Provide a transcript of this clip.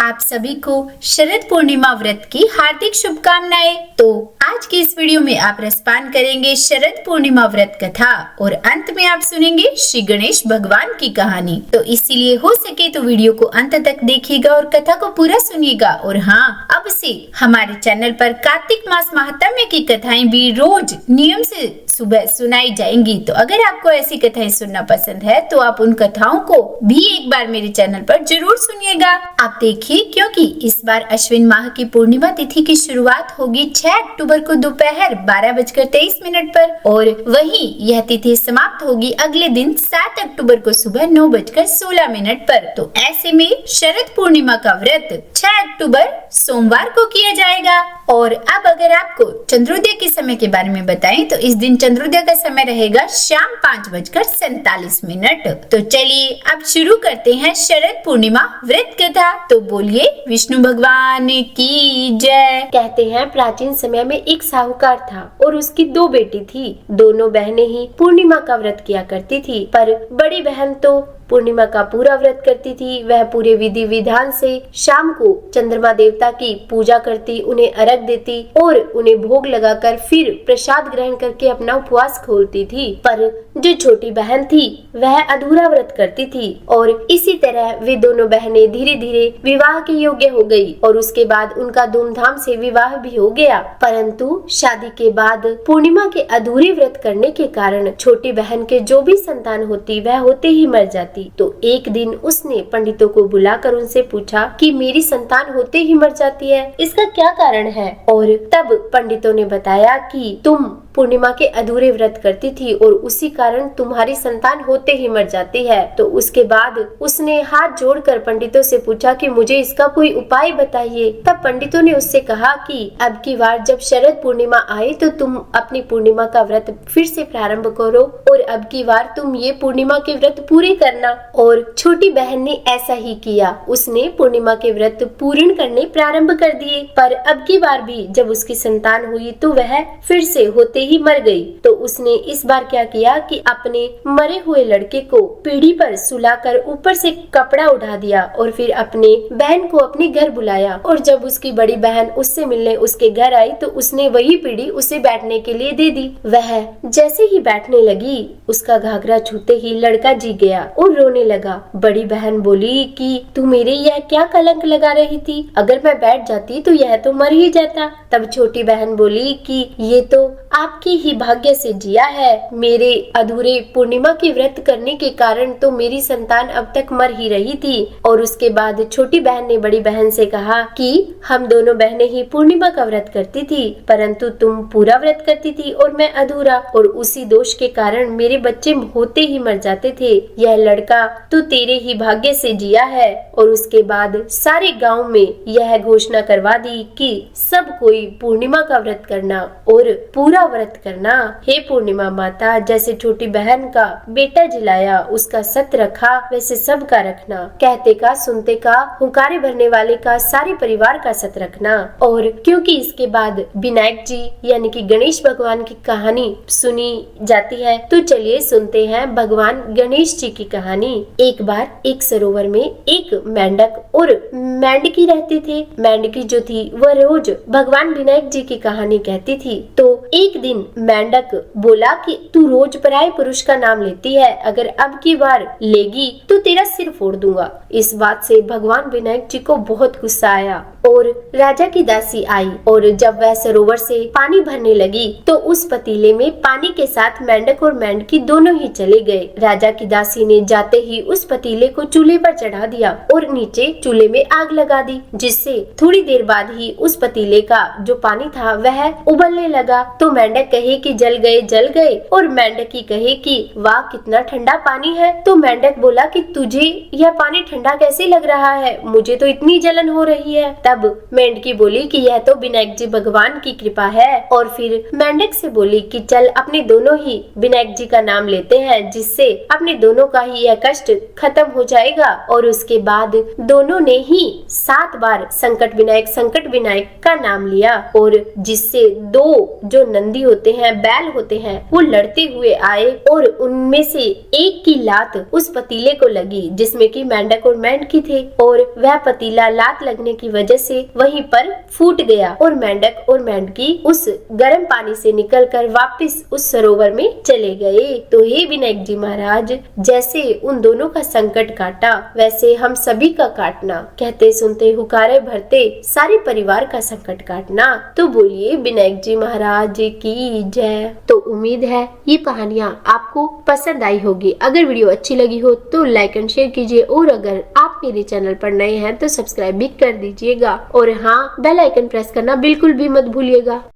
आप सभी को शरद पूर्णिमा व्रत की हार्दिक शुभकामनाएं। तो आज की इस वीडियो में आप रसपान करेंगे शरद पूर्णिमा व्रत कथा और अंत में आप सुनेंगे श्री गणेश भगवान की कहानी। तो इसीलिए हो सके तो वीडियो को अंत तक देखिएगा और कथा को पूरा सुनिएगा। और हाँ, अब से हमारे चैनल पर कार्तिक मास महात्म्य की कथाएं भी रोज नियम से सुबह सुनाई जाएंगी। तो अगर आपको ऐसी कथाएं सुनना पसंद है तो आप उन कथाओं को भी एक बार मेरे चैनल पर जरूर सुनिएगा। आप देखिए, क्योंकि इस बार अश्विन माह की पूर्णिमा तिथि की शुरुआत होगी 6 अक्टूबर को दोपहर 12:23 पर और वहीं यह तिथि समाप्त होगी अगले दिन 7 अक्टूबर को सुबह 9:16 पर। तो ऐसे में शरद पूर्णिमा का व्रत 6 अक्टूबर सोमवार को किया जाएगा। और अब अगर आपको चंद्रोदय के समय के बारे में बताएं तो इस दिन चंद्रोदय का समय रहेगा शाम 5:47। तो चलिए अब शुरू करते हैं शरद पूर्णिमा व्रत कथा। तो बोलिए विष्णु भगवान की जय। कहते हैं प्राचीन समय में एक साहूकार था और उसकी 2 बेटी थी। दोनों बहनें ही पूर्णिमा का व्रत किया करती थी, पर बड़ी बहन तो पूर्णिमा का पूरा व्रत करती थी। वह पूरे विधि विधान से शाम को चंद्रमा देवता की पूजा करती, उन्हें अर्घ देती और उन्हें भोग लगाकर फिर प्रसाद ग्रहण करके अपना उपवास खोलती थी। पर जो छोटी बहन थी वह अधूरा व्रत करती थी और इसी तरह वे दोनों बहनें धीरे धीरे विवाह के योग्य हो गई और उसके बाद उनका धूमधाम से विवाह भी हो गया। परंतु शादी के बाद पूर्णिमा के अधूरे व्रत करने के कारण छोटी बहन के जो भी संतान होती वह होते ही मर जाती। तो एक दिन उसने पंडितों को बुलाकर उनसे पूछा कि मेरी संतान होते ही मर जाती है, इसका क्या कारण है। और तब पंडितों ने बताया कि तुम पूर्णिमा के अधूरे व्रत करती थी और उसी कारण तुम्हारी संतान होते ही मर जाती है। तो उसके बाद उसने हाथ जोड़कर पंडितों से पूछा कि मुझे इसका कोई उपाय बताइए। तब पंडितों ने उससे कहा कि अब की बार जब शरद पूर्णिमा आए तो तुम अपनी पूर्णिमा का व्रत फिर से प्रारंभ करो और अब की बार तुम ये पूर्णिमा के व्रत पूरे करना। और छोटी बहन ने ऐसा ही किया, उसने पूर्णिमा के व्रत पूर्ण करने प्रारंभ कर दिए। पर अब की बार भी जब उसकी संतान हुई तो वह फिर से होते ही मर गई। तो उसने इस बार क्या किया कि अपने मरे हुए लड़के को पीढ़ी पर सुलाकर ऊपर से कपड़ा उठा दिया और फिर अपने बहन को अपने घर बुलाया। और जब उसकी बड़ी बहन उससे मिलने उसके घर आई तो उसने वही पीढ़ी उसे बैठने के लिए दे दी। वह जैसे ही बैठने लगी उसका घाघरा छूते ही लड़का जी गया और रोने लगा। बड़ी बहन बोली कि तू मेरे यह क्या कलंक लगा रही थी, अगर मैं बैठ जाती तो यह तो मर ही जाता। तब छोटी बहन बोली कि ये तो आपके ही भाग्य से जिया है, मेरे अधूरे पूर्णिमा के व्रत करने के कारण तो मेरी संतान अब तक मर ही रही थी। और उसके बाद छोटी बहन ने बड़ी बहन से कहा कि हम दोनों बहनें ही पूर्णिमा का व्रत करती थी, परंतु तुम पूरा व्रत करती थी और मैं अधूरा, और उसी दोष के कारण मेरे बच्चे होते ही मर जाते थे। यह लड़का तो तेरे ही भाग्य से जिया है। और उसके बाद सारे गांव में यह घोषणा करवा दी कि सब कोई पूर्णिमा का व्रत करना और पूरा व्रत करना। हे पूर्णिमा माता, जैसे छोटी बहन का बेटा जिलाया उसका सत रखा वैसे सब का रखना। कहते का सुनते का हुंकारे भरने वाले का सारे परिवार का सत रखना। और क्योंकि इसके बाद विनायक जी यानी कि गणेश भगवान की कहानी सुनी जाती है तो चलिए सुनते हैं भगवान गणेश जी की कहानी। एक बार एक सरोवर में एक मेंढक और मेंढकी रहते थे। मेंढकी जो थी वह रोज भगवान विनायक जी की कहानी कहती थी। तो एक दिन मेंढक बोला कि तू रोज पराये पुरुष का नाम लेती है, अगर अब की बार लेगी तो तेरा सिर फोड़ दूंगा। इस बात से भगवान विनायक जी को बहुत गुस्सा आया और राजा की दासी आई और जब वह सरोवर से पानी भरने लगी तो उस पतीले में पानी के साथ मेंढक और मेंढकी दोनों ही चले गए। राजा की दासी ने जाते ही उस पतीले को चूल्हे पर चढ़ा दिया और नीचे चूल्हे में आग लगा दी, जिससे थोड़ी देर बाद ही उस पतीले का जो पानी था वह उबलने लगा। तो मेंढक कहे कि जल गए और मेंढकी कहे कि वाह कितना ठंडा पानी है। तो मेंढक बोला कि तुझे यह पानी ठंडा कैसे लग रहा है, मुझे तो इतनी जलन हो रही है। तब मेंढकी बोली कि यह तो विनायक जी भगवान की कृपा है, और फिर मेंढक से बोली कि चल अपने दोनों ही विनायक जी का नाम लेते हैं, जिससे अपने दोनों का ही यह कष्ट खत्म हो जाएगा। और उसके बाद दोनों ने ही 7 बार संकट विनायक का नाम लिया, और जिससे 2 जो नंदी होते हैं, बैल होते हैं, वो लड़ते हुए आए और उनमें से एक की लात उस पतीले को लगी जिसमें कि मेंढक और मेंढकी थे, और वह पतीला लात लगने की वजह से वहीं पर फूट गया और मेंढक और मेंढकी उस गर्म पानी से निकलकर वापस उस सरोवर में चले गए। तो हे विनायक जी महाराज, जैसे उन दोनों का संकट काटा वैसे हम सभी का काटना, कहते सुनते हुकारे भरते सारे परिवार का संकट काटना। तो बोलिए विनायक जी महाराज की जय। तो उम्मीद है ये कहानियाँ आपको पसंद आई होगी। अगर वीडियो अच्छी लगी हो तो लाइक एंड शेयर कीजिए, और अगर आप मेरे चैनल पर नए हैं तो सब्सक्राइब भी कर दीजिएगा, और हाँ, बेल आइकन प्रेस करना बिल्कुल भी मत भूलिएगा।